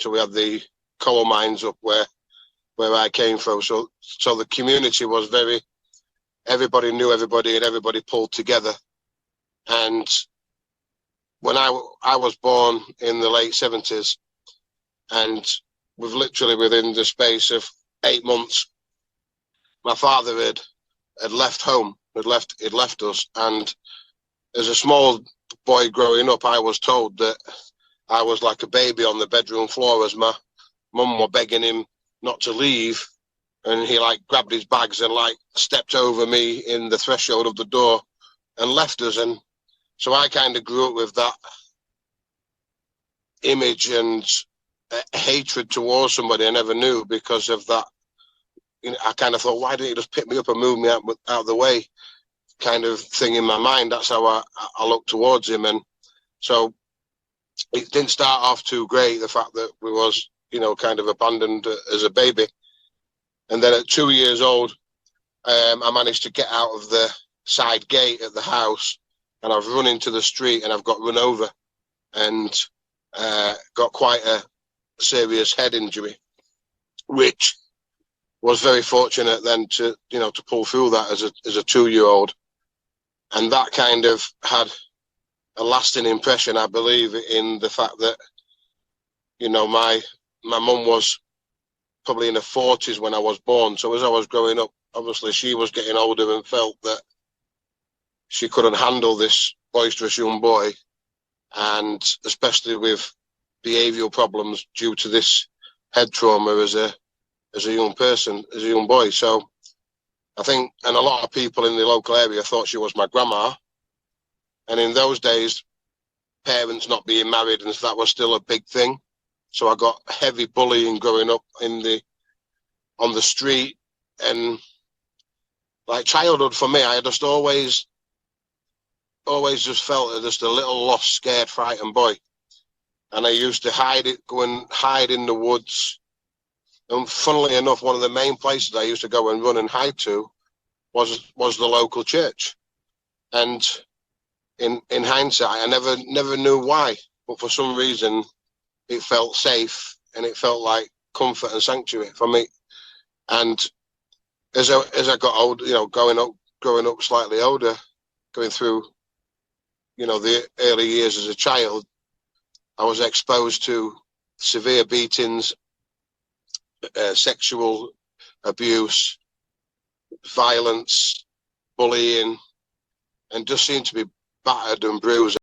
So we had the coal mines up where I came from. So the community was everybody knew everybody and everybody pulled together. And when I was born in the late 70s, and we've literally within the space of 8 months, my father had left home, had left us. And as a small boy growing up, I was told that I was like a baby on the bedroom floor as my mum were begging him not to leave. And he like grabbed his bags and like stepped over me in the threshold of the door and left us. And so I kind of grew up with that image and hatred towards somebody I never knew because of that. You know, I kind of thought, why didn't he just pick me up and move me out of the way, kind of thing in my mind. That's how I looked towards him. And so it didn't start off too great, the fact that we was, you know, kind of abandoned as a baby. And then at 2 years old, I managed to get out of the side gate at the house, and I've run into the street and I've got run over and got quite a serious head injury, which was very fortunate then to, you know, to pull through that as a 2-year-old. And that kind of had a lasting impression, I believe, in the fact that, you know, my mum was probably in her 40s when I was born. So as I was growing up, obviously she was getting older and felt that she couldn't handle this boisterous young boy, and especially with behavioural problems due to this head trauma as a young person, as a young boy. So I think, and a lot of people in the local area thought she was my grandma. And in those days, parents not being married, and that was still a big thing. So I got heavy bullying growing up on the street. And like childhood for me, I just always just felt just a little lost, scared, frightened boy. And I used to go and hide in the woods. And funnily enough, one of the main places I used to go and run and hide to was the local church. And in hindsight, I never knew why, but for some reason, it felt safe and it felt like comfort and sanctuary for me. And as I got older, you know, growing up slightly older, going through, you know, the early years as a child, I was exposed to severe beatings, sexual abuse, violence, bullying, and just seemed to be battered and bruised.